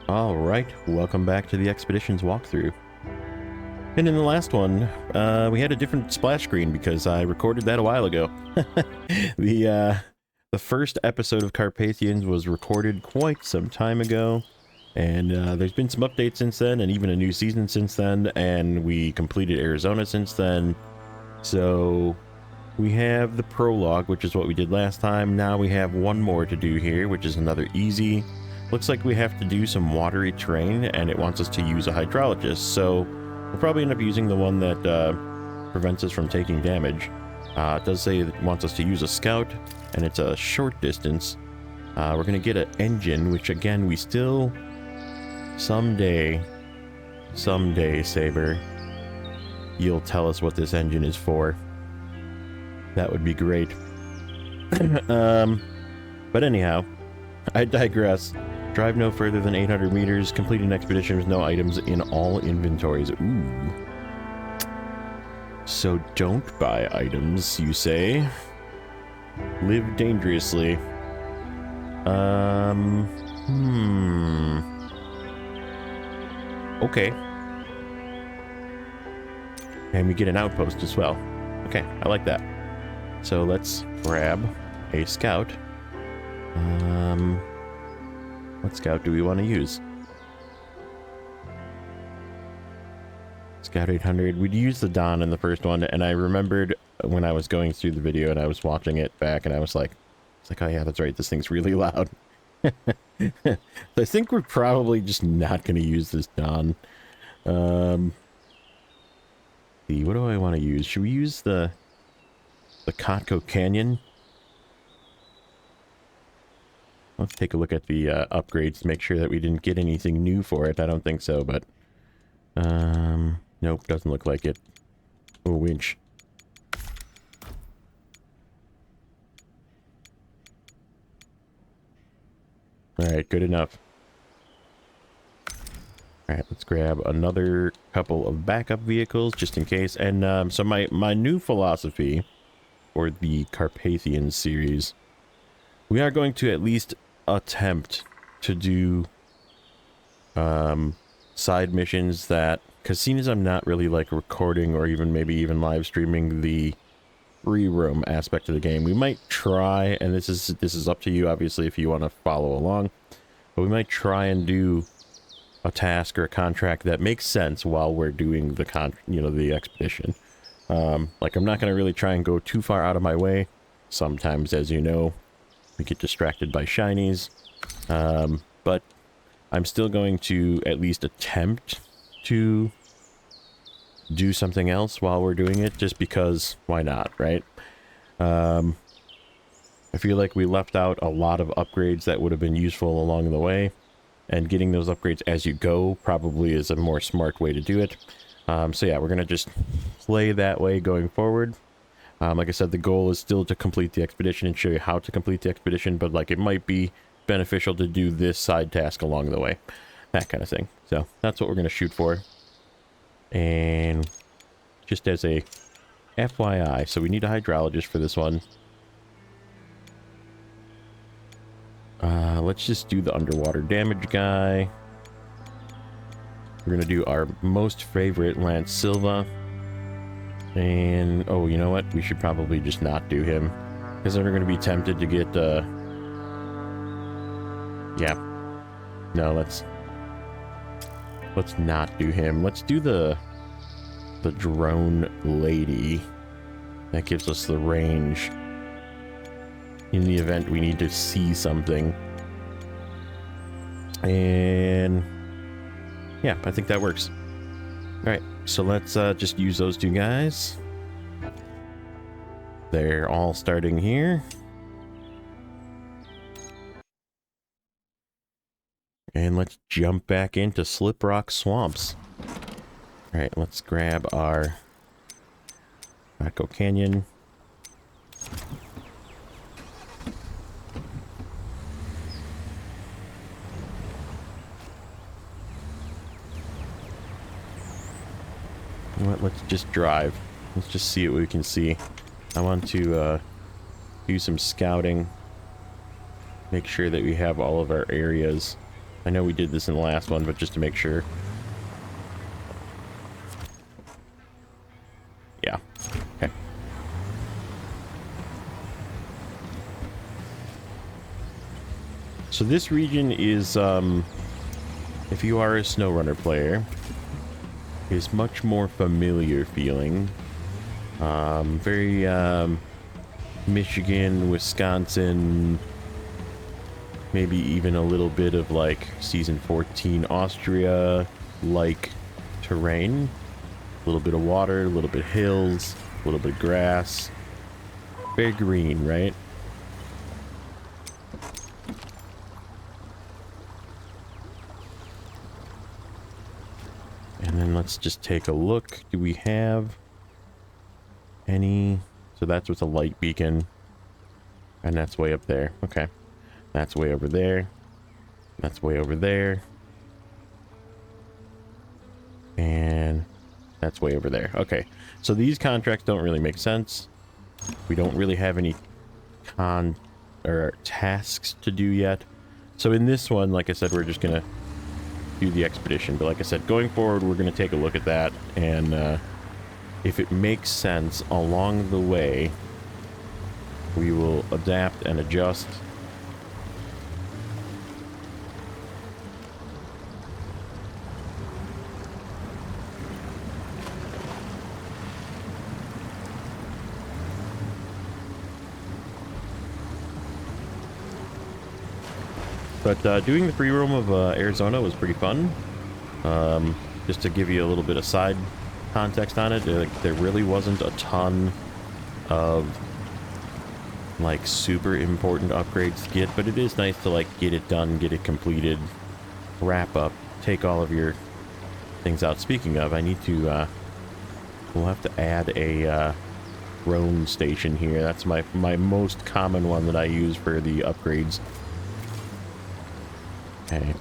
Alright, welcome back to the Expeditions walkthrough. And in the last one, we had a different splash screen because I recorded that a while ago. The first episode of Carpathians was recorded quite some time ago, and there's been some updates since then, and even a new season since then, and we completed Arizona since then. So we have the prologue, which is what we did last time. Now we have one more to do here, which is another easy. Looks like we have to do some watery terrain, and it wants us to use a hydrologist, so we'll probably end up using the one that prevents us from taking damage. It does say it wants us to use a scout, and it's a short distance. We're going to get an engine, which again, we still... Someday, Saber, you'll tell us what this engine is for. That would be great. But anyhow, I digress. Drive no further than 800 meters. Complete an expedition with no items in all inventories. Ooh. So don't buy items, you say? Live dangerously. Okay. And we get an outpost as well. Okay, I like that. So let's grab a scout. What scout do we want to use? Scout 800. We'd use the Don in the first one, and I remembered when I was going through the video and I was watching it back, and I was like, oh yeah, that's right, this thing's really loud. I think we're probably just not going to use this Don. What do I want to use? Should we use the Cotco Canyon? Let's take a look at the upgrades to make sure that we didn't get anything new for it. I don't think so, but... nope, doesn't look like it. Oh, winch. Alright, good enough. Alright, let's grab another couple of backup vehicles, just in case. And, so my new philosophy for the Carpathians series, we are going to at least attempt to do side missions that, because seeing as I'm not really like recording or maybe even live streaming the free roam aspect of the game, we might try, and this is up to you obviously if you want to follow along, but we might try and do a task or a contract that makes sense while we're doing the expedition. Like, I'm not going to really try and go too far out of my way. Sometimes, as you know, we get distracted by shinies, but I'm still going to at least attempt to do something else while we're doing it, just because why not, right? I feel like we left out a lot of upgrades that would have been useful along the way, and getting those upgrades as you go probably is a more smart way to do it. So yeah, we're gonna just play that way going forward. Like I said, the goal is still to complete the expedition and show you how to complete the expedition, but like, it might be beneficial to do this side task along the way, that kind of thing. So that's what we're going to shoot for. And just as a FYI, so we need a hydrologist for this one. Let's just do the underwater damage guy. We're going to do our most favorite Lance Silva. And, oh, you know what? We should probably just not do him, because then we're going to be tempted to get, yeah. No, let's not do him. Let's do the drone lady. That gives us the range in the event we need to see something. And, yeah, I think that works. Alright, so let's just use those two guys. They're all starting here. And let's jump back into Slip Rock Swamps. Alright, let's grab our Cotco Canyon. You know what, let's just drive. Let's just see what we can see. I want to do some scouting. Make sure that we have all of our areas I know we did this in the last one, but just to make sure. Yeah. Okay. So this region is, if you are a SnowRunner player, is much more familiar feeling. Very, Michigan, Wisconsin, maybe even a little bit of like Season 14 Austria-like terrain. A little bit of water, a little bit of hills, a little bit of grass. Very green, right? And then let's just take a look. Do we have any... So that's with a light beacon. And that's way up there. Okay. That's way over there. That's way over there. And that's way over there. Okay. So these contracts don't really make sense. We don't really have any tasks to do yet. So in this one, like I said, we're just gonna do the expedition. But like I said, going forward, we're gonna take a look at that, and if it makes sense along the way, we will adapt and adjust. But doing the free roam of Arizona was pretty fun. Just to give you a little bit of side context on it, there really wasn't a ton of like super important upgrades to get, but it is nice to like get it done, get it completed, wrap up, take all of your things out. Speaking of, I need to we'll have to add a drone station here. That's my most common one that I use for the upgrades. Okay,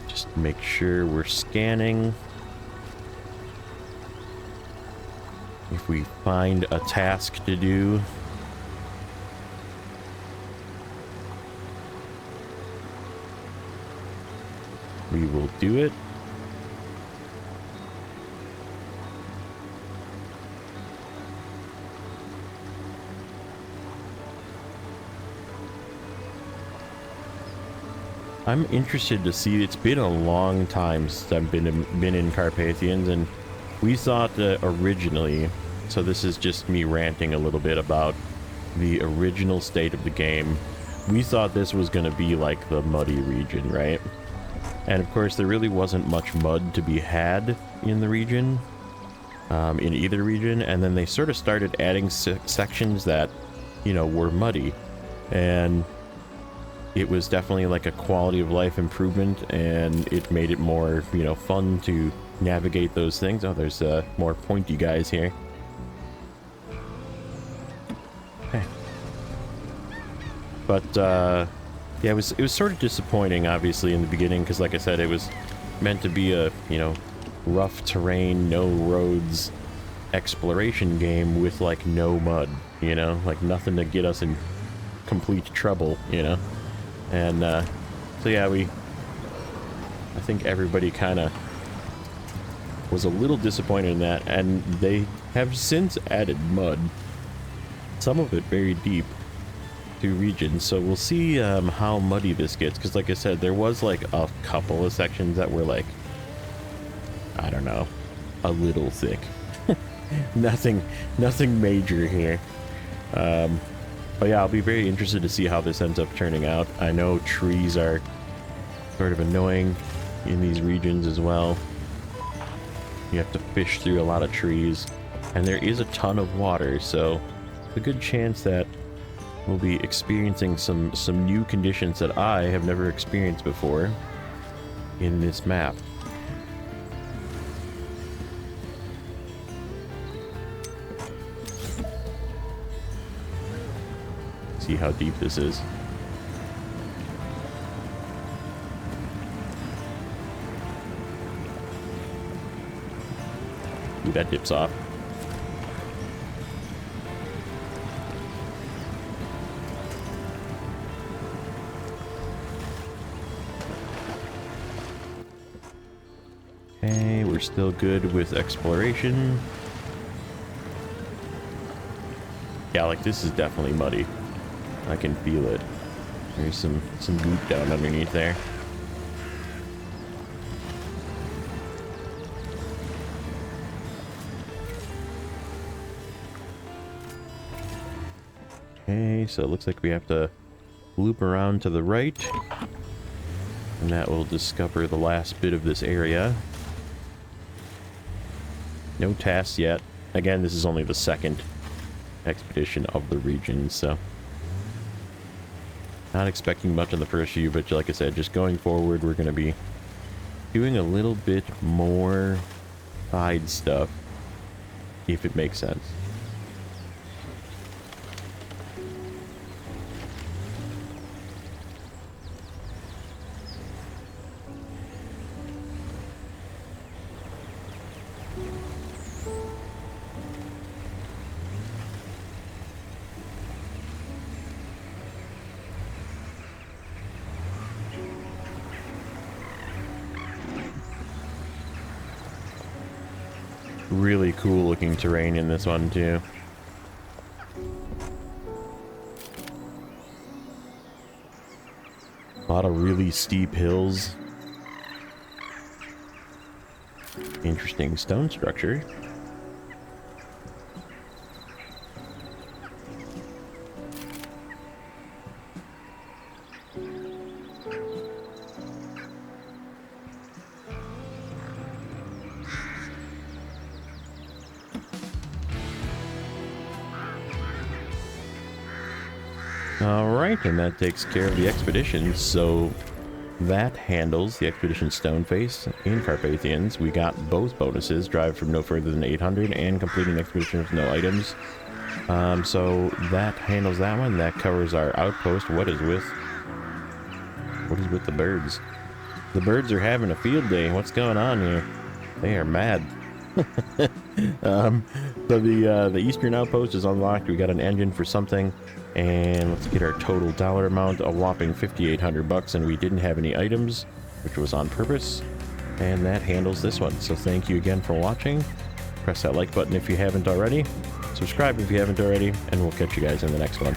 just make sure we're scanning. If we find a task to do, we will do it. I'm interested to see. It's been a long time since I've been in Carpathians, and we thought that originally, so this is just me ranting a little bit about the original state of the game, we thought this was going to be like the muddy region, right? And of course there really wasn't much mud to be had in the region, in either region, and then they sort of started adding sections that, you know, were muddy, and it was definitely like a quality of life improvement, and it made it more, you know, fun to navigate those things. Oh, there's more pointy guys here. Okay. But yeah, it was sort of disappointing, obviously, in the beginning, because like I said, it was meant to be a, you know, rough terrain, no roads exploration game with like no mud, you know, like nothing to get us in complete trouble, you know. And so yeah, I think everybody kind of was a little disappointed in that, and they have since added mud, some of it very deep, to regions. So we'll see how muddy this gets, because like I said, there was like a couple of sections that were like, I don't know, a little thick. nothing major here. But yeah, I'll be very interested to see how this ends up turning out. I know trees are sort of annoying in these regions as well. You have to fish through a lot of trees, and there is a ton of water, so it's a good chance that we'll be experiencing some new conditions that I have never experienced before in this map. See how deep this is. Ooh, that dips off. we're still good with exploration. Yeah, like this is definitely muddy. I can feel it. There's some goop down underneath there. Okay, so it looks like we have to loop around to the right. And that will discover the last bit of this area. No tasks yet. Again, this is only the second expedition of the region, so not expecting much on the first few, but like I said, just going forward, we're going to be doing a little bit more side stuff, if it makes sense. Really cool looking terrain in this one too. A lot of really steep hills. Interesting stone structure. Alright, and that takes care of the expedition, so that handles the expedition Stonefaced and Carpathians. We got both bonuses, drive from no further than 800 and completing the expedition with no items. So that handles that one. That covers our outpost. What is with the birds? The birds are having a field day. What's going on here? They are mad. So the eastern outpost is unlocked. We got an engine for something, and let's get our total dollar amount, a whopping 5,800 bucks, and we didn't have any items, which was on purpose, and that handles this one. So thank you again for watching. Press that like button if you haven't already, subscribe if you haven't already, and we'll catch you guys in the next one.